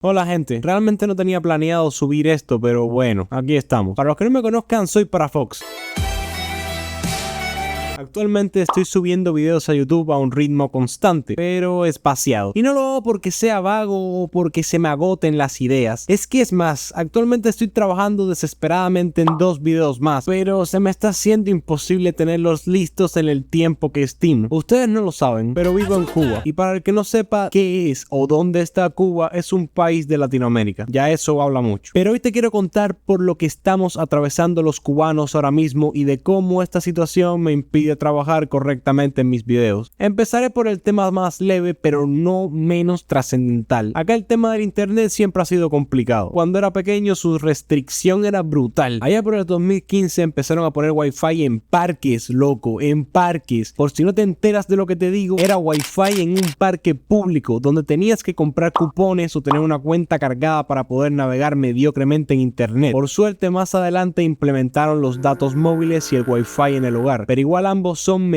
Hola gente, realmente no tenía planeado subir esto, pero bueno, aquí estamos. Para los que no me conozcan, soy Parafox. Actualmente estoy subiendo videos a YouTube a un ritmo constante, pero espaciado. Y no lo hago porque sea vago o porque se me agoten las ideas. Es más, actualmente estoy trabajando desesperadamente en 2 videos más, pero se me está haciendo imposible tenerlos listos en el tiempo que estimo. Ustedes no lo saben, pero vivo en Cuba. Y para el que no sepa qué es o dónde está Cuba, es un país de Latinoamérica. Ya eso habla mucho. Pero hoy te quiero contar por lo que estamos atravesando los cubanos ahora mismo y de cómo esta situación me impide trabajar correctamente en mis videos. Empezaré por el tema más leve pero no menos trascendental. Acá el tema del internet siempre ha sido complicado. Cuando era pequeño su restricción era brutal. Allá por el 2015 empezaron a poner wifi en parques, loco, en parques. Por si no te enteras de lo que te digo, era wifi en un parque público donde tenías que comprar cupones o tener una cuenta cargada para poder navegar mediocremente en internet. Por suerte más adelante implementaron los datos móviles y el wifi en el hogar, pero igual ambos son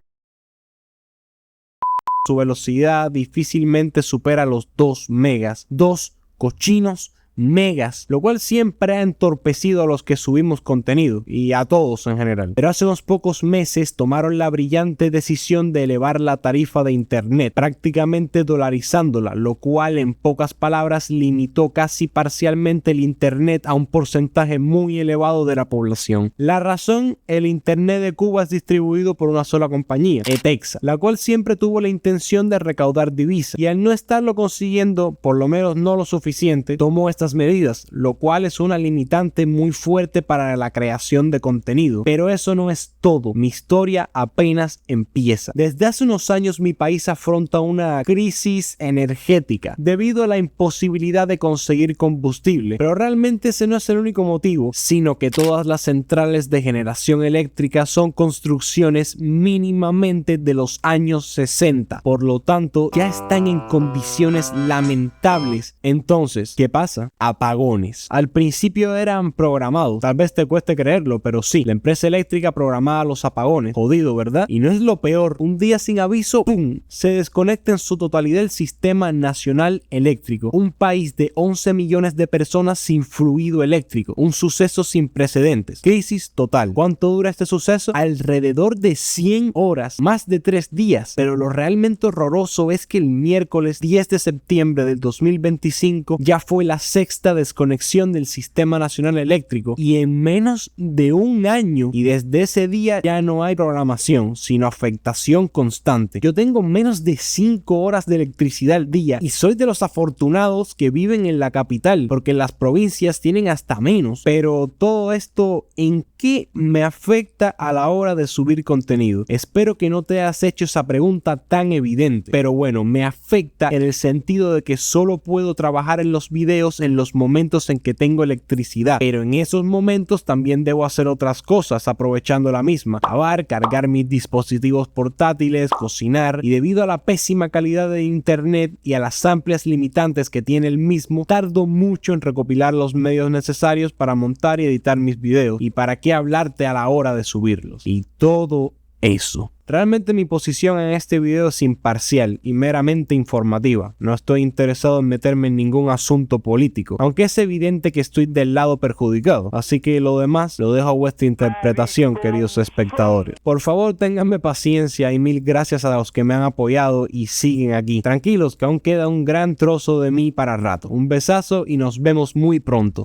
su velocidad difícilmente supera los 2 megas. 2 cochinos megas, lo cual siempre ha entorpecido a los que subimos contenido y a todos en general. Pero hace unos pocos meses tomaron la brillante decisión de elevar la tarifa de internet, prácticamente dolarizándola, lo cual en pocas palabras limitó casi parcialmente el internet a un porcentaje muy elevado de la población. La razón: el internet de Cuba es distribuido por una sola compañía, ETEXA, la cual siempre tuvo la intención de recaudar divisas y al no estarlo consiguiendo, por lo menos no lo suficiente, tomó estas medidas, lo cual es una limitante muy fuerte para la creación de contenido. Pero eso no es todo, mi historia apenas empieza. Desde hace unos años mi país afronta una crisis energética debido a la imposibilidad de conseguir combustible, pero realmente ese no es el único motivo, sino que todas las centrales de generación eléctrica son construcciones mínimamente de los años 60, por lo tanto ya están en condiciones lamentables. Entonces, ¿qué pasa? Apagones. Al principio eran programados, tal vez te cueste creerlo, pero sí, la empresa eléctrica programaba los apagones. Jodido, ¿verdad? Y no es lo peor, un día sin aviso, ¡pum!, se desconecta en su totalidad el sistema nacional eléctrico, un país de 11 millones de personas sin fluido eléctrico, un suceso sin precedentes, crisis total. ¿Cuánto dura este suceso? Alrededor de 100 horas, más de 3 días, pero lo realmente horroroso es que el miércoles 10 de septiembre del 2025 ya fue la sexta desconexión del sistema nacional eléctrico y en menos de un año, y desde ese día ya no hay programación sino afectación constante. Yo tengo menos de 5 horas de electricidad al día y soy de los afortunados que viven en la capital, porque en las provincias tienen hasta menos. Pero todo esto, ¿en qué me afecta a la hora de subir contenido? Espero que no te hayas hecho esa pregunta tan evidente, pero bueno, me afecta en el sentido de que solo puedo trabajar en los videos en los momentos en que tengo electricidad, pero en esos momentos también debo hacer otras cosas aprovechando la misma: lavar, cargar mis dispositivos portátiles, cocinar, y debido a la pésima calidad de internet y a las amplias limitantes que tiene el mismo, tardo mucho en recopilar los medios necesarios para montar y editar mis videos, y para qué hablarte a la hora de subirlos y todo eso. Realmente mi posición en este video es imparcial y meramente informativa. No estoy interesado en meterme en ningún asunto político, aunque es evidente que estoy del lado perjudicado, así que lo demás lo dejo a vuestra interpretación, queridos espectadores. Por favor, ténganme paciencia y mil gracias a los que me han apoyado y siguen aquí. Tranquilos, que aún queda un gran trozo de mí para rato. Un besazo y nos vemos muy pronto.